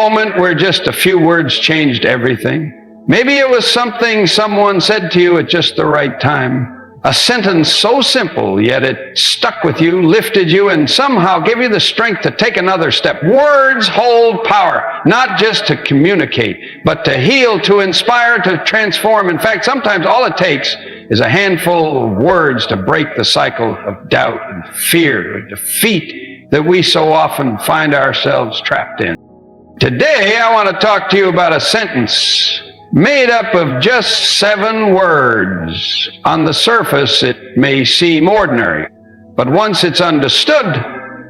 moment where just a few words changed everything. Maybe it was something someone said to you at just the right time. A sentence so simple, yet it stuck with you, lifted you, and somehow gave you the strength to take another step. Words hold power, not just to communicate, but to heal, to inspire, to transform. In fact, sometimes all it takes is a handful of words to break the cycle of doubt and fear and defeat that we so often find ourselves trapped in. Today, I want to talk to you about a sentence made up of just 7 words. On the surface, it may seem ordinary, but once it's understood,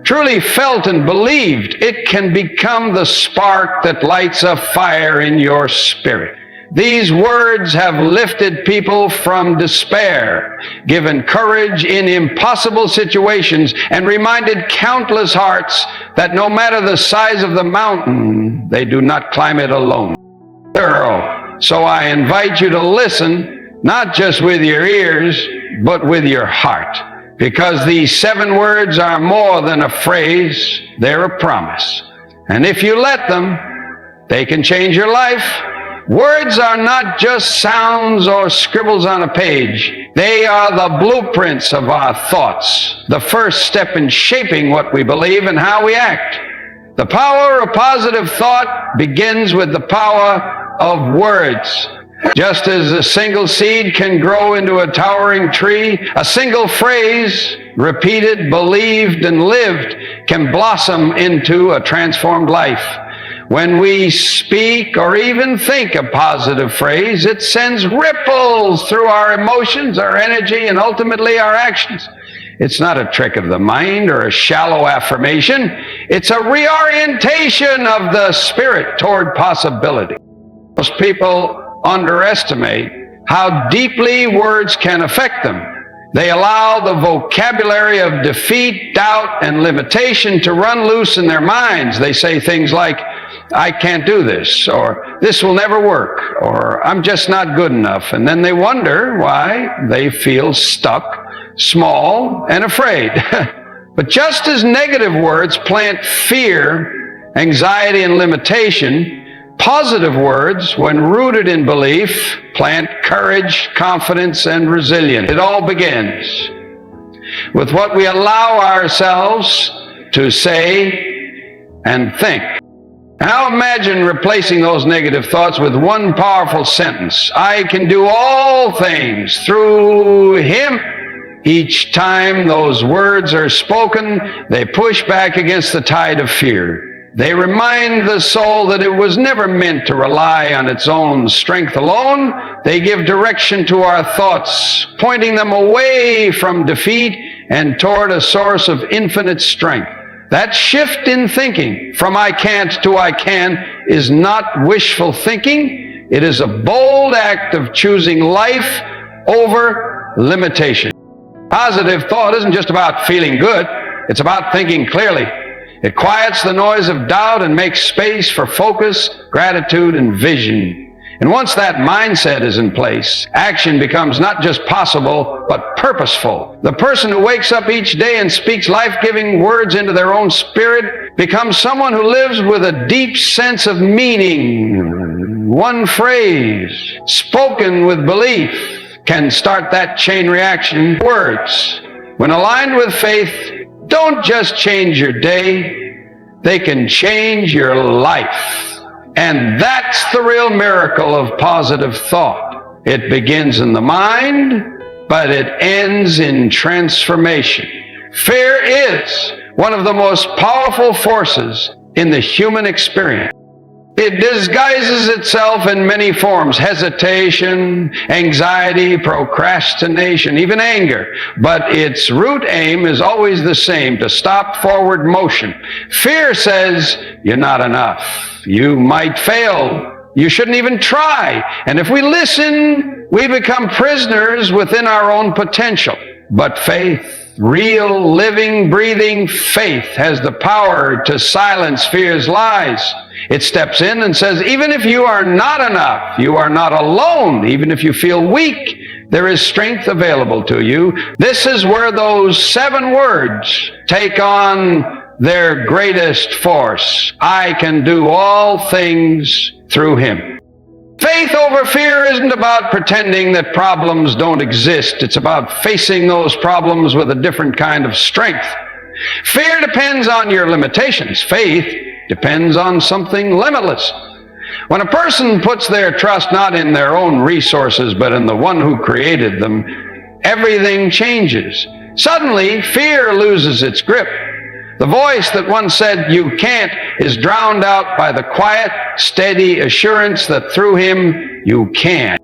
truly felt and believed, it can become the spark that lights a fire in your spirit. These words have lifted people from despair, given courage in impossible situations, and reminded countless hearts that no matter the size of the mountain, they do not climb it alone. So I invite you to listen, not just with your ears, but with your heart. Because these 7 words are more than a phrase, they're a promise. And if you let them, they can change your life. Words are not just sounds or scribbles on a page. They are the blueprints of our thoughts, the first step in shaping what we believe and how we act. The power of positive thought begins with the power of words. Just as a single seed can grow into a towering tree, a single phrase, repeated, believed, and lived, can blossom into a transformed life. When we speak or even think a positive phrase, it sends ripples through our emotions, our energy, and ultimately our actions. It's not a trick of the mind or a shallow affirmation. It's a reorientation of the spirit toward possibility. Most people underestimate how deeply words can affect them. They allow the vocabulary of defeat, doubt, and limitation to run loose in their minds. They say things like, I can't do this, or this will never work, or I'm just not good enough. And then they wonder why they feel stuck, small, and afraid. But just as negative words plant fear, anxiety, and limitation, positive words, when rooted in belief, plant courage, confidence, and resilience. It all begins with what we allow ourselves to say and think. Now imagine replacing those negative thoughts with one powerful sentence. I can do all things through Him. Each time those words are spoken, they push back against the tide of fear. They remind the soul that it was never meant to rely on its own strength alone. They give direction to our thoughts, pointing them away from defeat and toward a source of infinite strength. That shift in thinking from I can't to I can is not wishful thinking. It is a bold act of choosing life over limitation. Positive thought isn't just about feeling good. It's about thinking clearly. It quiets the noise of doubt and makes space for focus, gratitude, and vision. And once that mindset is in place, action becomes not just possible, but purposeful. The person who wakes up each day and speaks life-giving words into their own spirit becomes someone who lives with a deep sense of meaning. One phrase, spoken with belief, can start that chain reaction. Words, when aligned with faith, don't just change your day, they can change your life. And that's the real miracle of positive thought. It begins in the mind, but it ends in transformation. Fear is one of the most powerful forces in the human experience. It disguises itself in many forms: hesitation, anxiety, procrastination, even anger. But its root aim is always the same: to stop forward motion. Fear says, you're not enough. You might fail. You shouldn't even try. And if we listen, we become prisoners within our own potential. But faith, real, living, breathing faith, has the power to silence fear's lies. It steps in and says, even if you are not enough, you are not alone. Even if you feel weak, there is strength available to you. This is where those 7 words take on their greatest force. I can do all things through him. Faith over fear isn't about pretending that problems don't exist. It's about facing those problems with a different kind of strength. Fear depends on your limitations. Faith depends on something limitless. When a person puts their trust not in their own resources, but in the one who created them, everything changes. Suddenly, fear loses its grip. The voice that once said, "You can't," is drowned out by the quiet, steady assurance that through him, you can.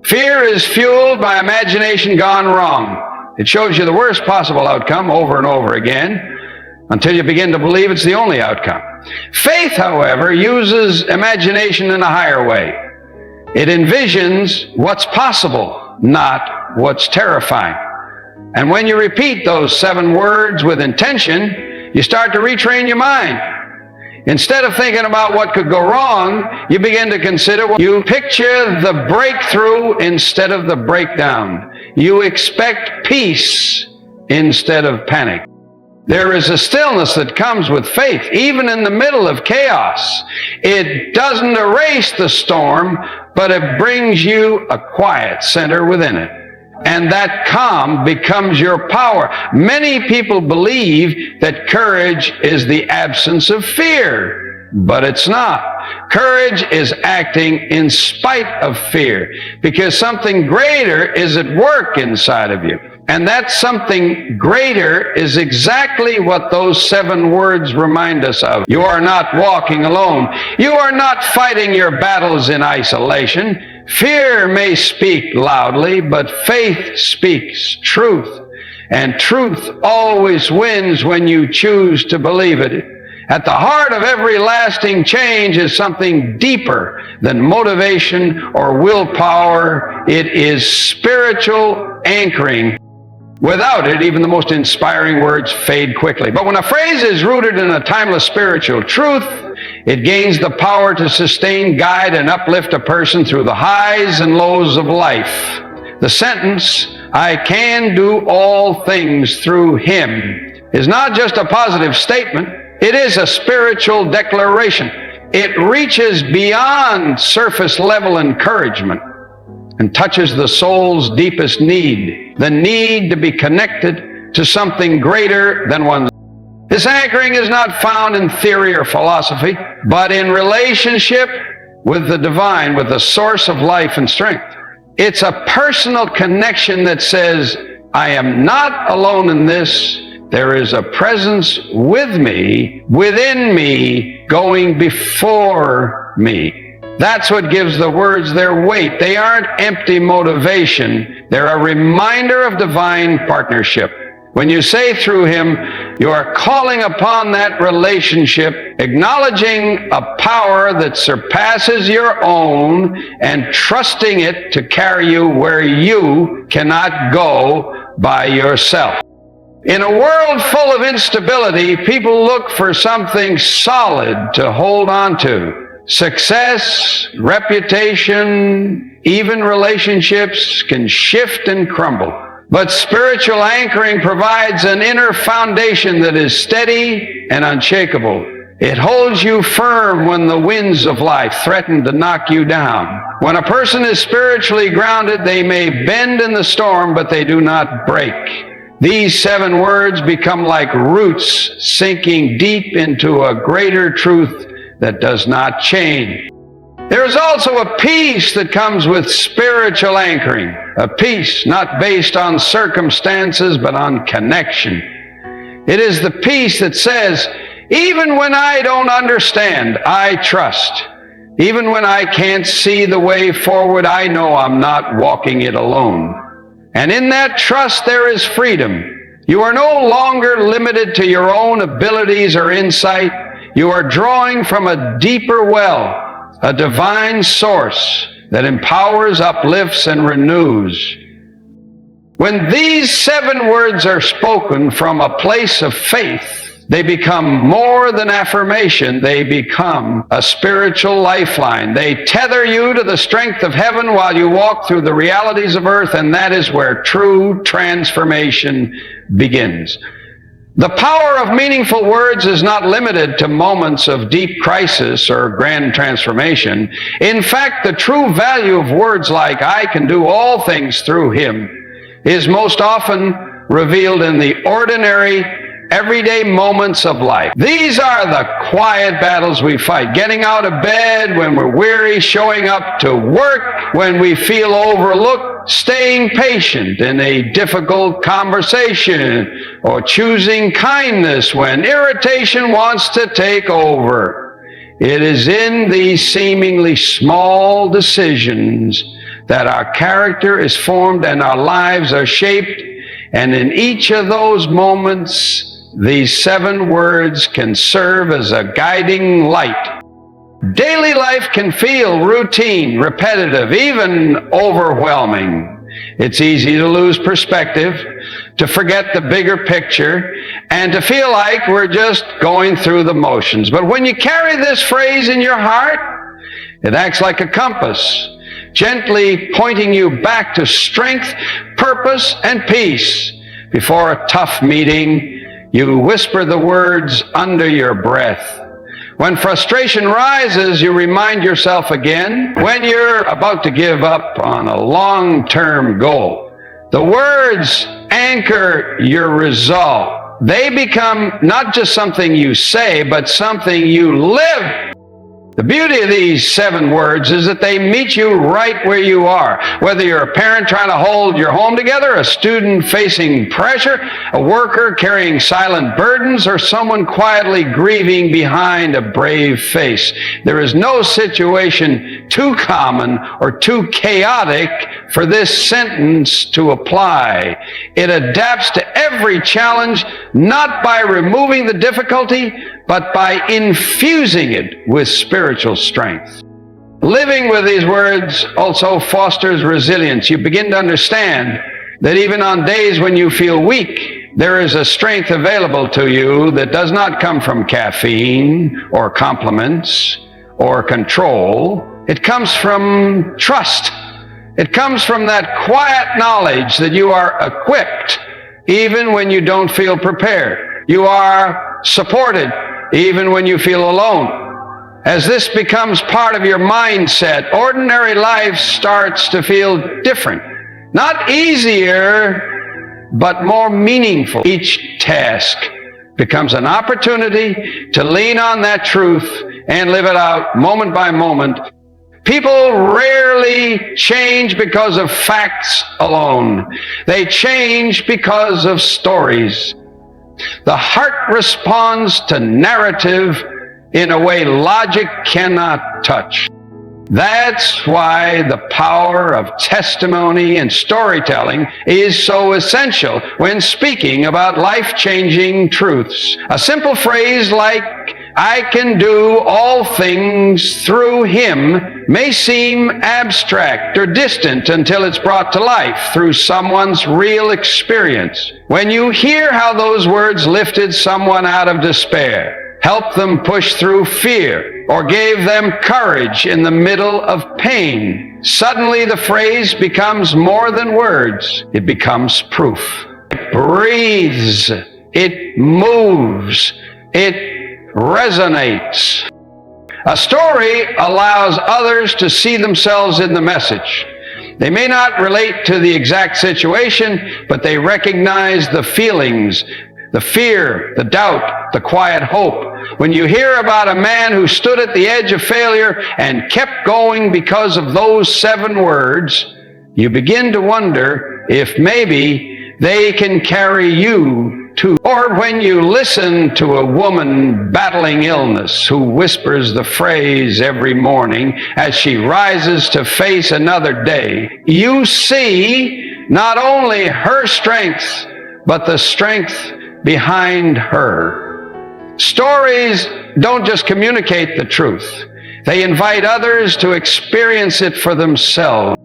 Fear is fueled by imagination gone wrong. It shows you the worst possible outcome over and over again until you begin to believe it's the only outcome. Faith, however, uses imagination in a higher way. It envisions what's possible, not what's terrifying. And when you repeat those 7 words with intention, you start to retrain your mind. Instead of thinking about what could go wrong, you begin to consider, you picture the breakthrough instead of the breakdown. You expect peace instead of panic. There is a stillness that comes with faith, even in the middle of chaos. It doesn't erase the storm, but it brings you a quiet center within it. And that calm becomes your power. Many people believe that courage is the absence of fear, but it's not. Courage is acting in spite of fear, because something greater is at work inside of you. And that something greater is exactly what those 7 words remind us of. You are not walking alone. You are not fighting your battles in isolation. Fear may speak loudly, but faith speaks truth. And truth always wins when you choose to believe it. At the heart of every lasting change is something deeper than motivation or willpower. It is spiritual anchoring. Without it, even the most inspiring words fade quickly. But when a phrase is rooted in a timeless spiritual truth, it gains the power to sustain, guide, and uplift a person through the highs and lows of life. The sentence, "I can do all things through him," is not just a positive statement. It is a spiritual declaration. It reaches beyond surface level encouragement and touches the soul's deepest need, the need to be connected to something greater than oneself. This anchoring is not found in theory or philosophy, but in relationship with the divine, with the source of life and strength. It's a personal connection that says, I am not alone in this. There is a presence with me, within me, going before me. That's what gives the words their weight. They aren't empty motivation. They're a reminder of divine partnership. When you say through him, you are calling upon that relationship, acknowledging a power that surpasses your own and trusting it to carry you where you cannot go by yourself. In a world full of instability, people look for something solid to hold on to. Success, reputation, even relationships can shift and crumble. But spiritual anchoring provides an inner foundation that is steady and unshakable. It holds you firm when the winds of life threaten to knock you down. When a person is spiritually grounded, they may bend in the storm, but they do not break. These 7 words become like roots sinking deep into a greater truth that does not change. There is also a peace that comes with spiritual anchoring, a peace not based on circumstances but on connection. It is the peace that says, even when I don't understand, I trust. Even when I can't see the way forward, I know I'm not walking it alone. And in that trust there is freedom. You are no longer limited to your own abilities or insight. You are drawing from a deeper well, a divine source that empowers, uplifts, and renews. When these 7 words are spoken from a place of faith, they become more than affirmation. They become a spiritual lifeline. They tether you to the strength of heaven while you walk through the realities of earth, and that is where true transformation begins. The power of meaningful words is not limited to moments of deep crisis or grand transformation. In fact, the true value of words like "I can do all things through Him" is most often revealed in the ordinary, everyday moments of life. These are the quiet battles we fight. Getting out of bed when we're weary, showing up to work when we feel overlooked, staying patient in a difficult conversation, or choosing kindness when irritation wants to take over. It is in these seemingly small decisions that our character is formed and our lives are shaped, and in each of those moments, these 7 words can serve as a guiding light. Daily life can feel routine, repetitive, even overwhelming. It's easy to lose perspective, to forget the bigger picture, and to feel like we're just going through the motions. But when you carry this phrase in your heart, it acts like a compass, gently pointing you back to strength, purpose, and peace. Before a tough meeting, you whisper the words under your breath. When frustration rises, you remind yourself again. When you're about to give up on a long-term goal, the words anchor your resolve. They become not just something you say, but something you live. The beauty of these 7 words is that they meet you right where you are. Whether you're a parent trying to hold your home together, a student facing pressure, a worker carrying silent burdens, or someone quietly grieving behind a brave face, there is no situation too common or too chaotic for this sentence to apply. It adapts to every challenge, not by removing the difficulty, but by infusing it with spiritual strength. Living with these words also fosters resilience. You begin to understand that even on days when you feel weak, there is a strength available to you that does not come from caffeine or compliments or control. It comes from trust. It comes from that quiet knowledge that you are equipped even when you don't feel prepared. You are supported even when you feel alone. As this becomes part of your mindset, ordinary life starts to feel different. Not easier, but more meaningful. Each task becomes an opportunity to lean on that truth and live it out moment by moment. People rarely change because of facts alone. They change because of stories. The heart responds to narrative in a way logic cannot touch. That's why the power of testimony and storytelling is so essential when speaking about life-changing truths. A simple phrase like, "I can do all things through Him," may seem abstract or distant until it's brought to life through someone's real experience. When you hear how those words lifted someone out of despair, helped them push through fear, or gave them courage in the middle of pain, suddenly the phrase becomes more than words. It becomes proof. It breathes. It moves. It resonates. A story allows others to see themselves in the message. They may not relate to the exact situation, but they recognize the feelings, the fear, the doubt, the quiet hope. When you hear about a man who stood at the edge of failure and kept going because of those 7 words, you begin to wonder if maybe they can carry you too. Or when you listen to a woman battling illness who whispers the phrase every morning as she rises to face another day, you see not only her strength, but the strength behind her. Stories don't just communicate the truth. They invite others to experience it for themselves.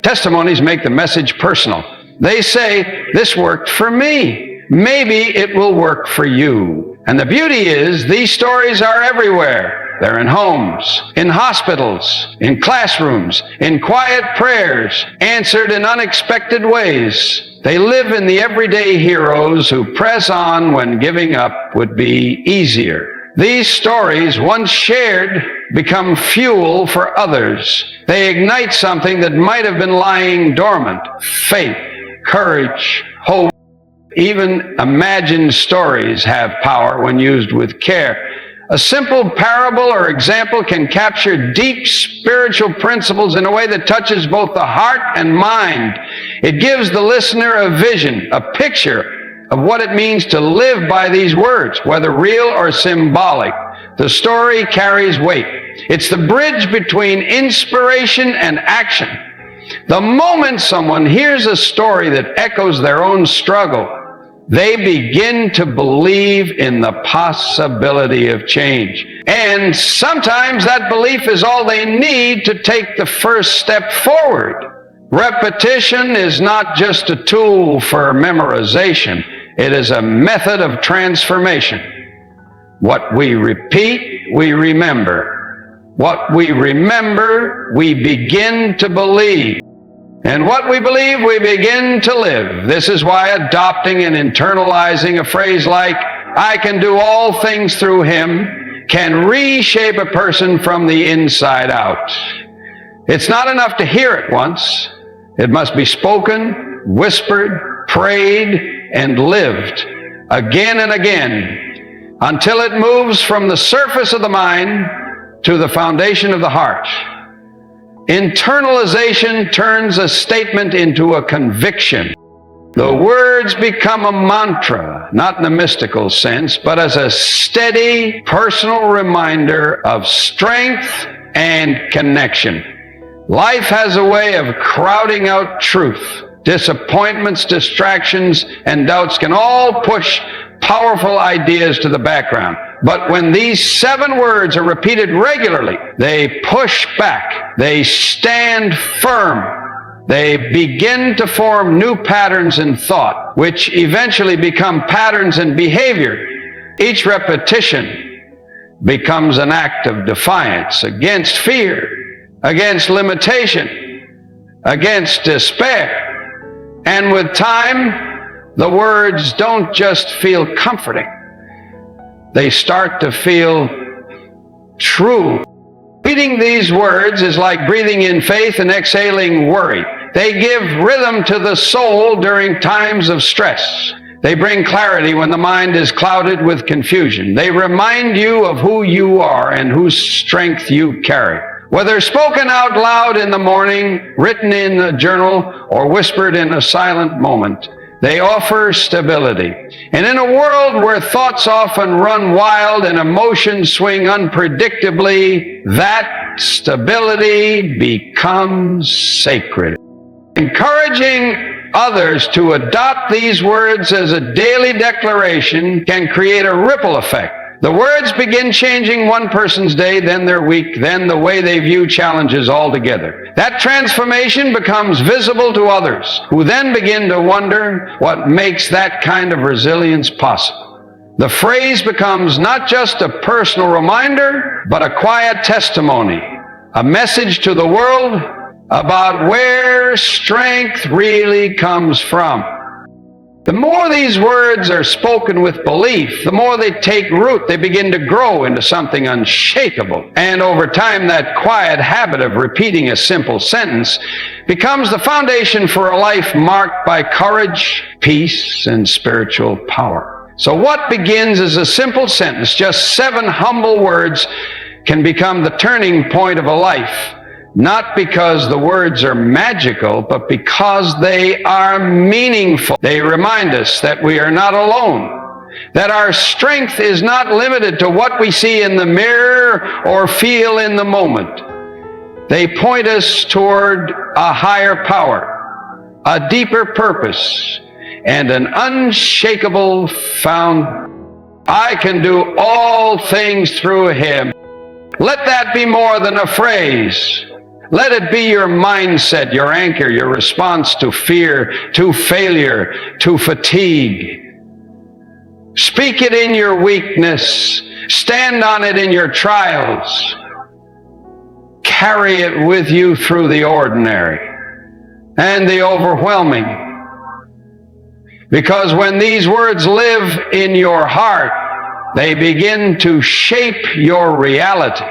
Testimonies make the message personal. They say, "This worked for me. Maybe it will work for you." And the beauty is, these stories are everywhere. They're in homes, in hospitals, in classrooms, in quiet prayers, answered in unexpected ways. They live in the everyday heroes who press on when giving up would be easier. These stories, once shared, become fuel for others. They ignite something that might have been lying dormant: faith, courage, hope. Even imagined stories have power when used with care. A simple parable or example can capture deep spiritual principles in a way that touches both the heart and mind. It gives the listener a vision, a picture of what it means to live by these words, whether real or symbolic. The story carries weight. It's the bridge between inspiration and action. The moment someone hears a story that echoes their own struggle, they begin to believe in the possibility of change. And sometimes that belief is all they need to take the first step forward. Repetition is not just a tool for memorization. It is a method of transformation. What we repeat, we remember. What we remember, we begin to believe. And what we believe, we begin to live. This is why adopting and internalizing a phrase like, "I can do all things through Him," can reshape a person from the inside out. It's not enough to hear it once. It must be spoken, whispered, prayed, and lived again and again until it moves from the surface of the mind to the foundation of the heart. Internalization turns a statement into a conviction. The words become a mantra, not in a mystical sense, but as a steady personal reminder of strength and connection. Life has a way of crowding out truth. Disappointments, distractions, and doubts can all push powerful ideas to the background. But when these 7 words are repeated regularly, they push back. They stand firm. They begin to form new patterns in thought, which eventually become patterns in behavior. Each repetition becomes an act of defiance against fear, against limitation, against despair. And with time, the words don't just feel comforting. They start to feel true. Reading these words is like breathing in faith and exhaling worry. They give rhythm to the soul during times of stress. They bring clarity when the mind is clouded with confusion. They remind you of who you are and whose strength you carry. Whether spoken out loud in the morning, written in a journal, or whispered in a silent moment, they offer stability. And in a world where thoughts often run wild and emotions swing unpredictably, that stability becomes sacred. Encouraging others to adopt these words as a daily declaration can create a ripple effect. The words begin changing one person's day, then their week, then the way they view challenges altogether. That transformation becomes visible to others, who then begin to wonder what makes that kind of resilience possible. The phrase becomes not just a personal reminder, but a quiet testimony, a message to the world about where strength really comes from. The more these words are spoken with belief, the more they take root. They begin to grow into something unshakable. And over time, that quiet habit of repeating a simple sentence becomes the foundation for a life marked by courage, peace, and spiritual power. So what begins as a simple sentence, just 7 humble words, can become the turning point of a life. Not because the words are magical, but because they are meaningful. They remind us that we are not alone, that our strength is not limited to what we see in the mirror or feel in the moment. They point us toward a higher power, a deeper purpose, and an unshakable foundation. I can do all things through Him. Let that be more than a phrase. Let it be your mindset, your anchor, your response to fear, to failure, to fatigue. Speak it in your weakness. Stand on it in your trials. Carry it with you through the ordinary and the overwhelming. Because when these words live in your heart, they begin to shape your reality.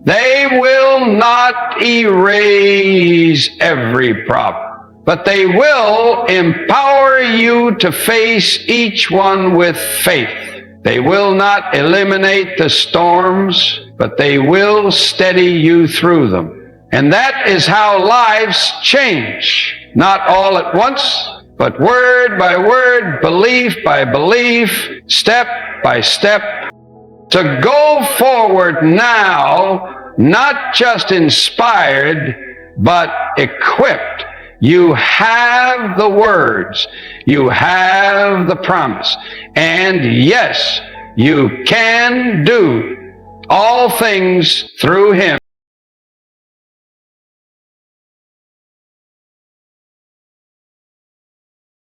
They will not erase every problem, but they will empower you to face each one with faith. They will not eliminate the storms, but they will steady you through them. And that is how lives change, not all at once, but word by word, belief by belief, step by step, to go forward now, not just inspired, but equipped. You have the words, you have the promise, and yes, you can do all things through Him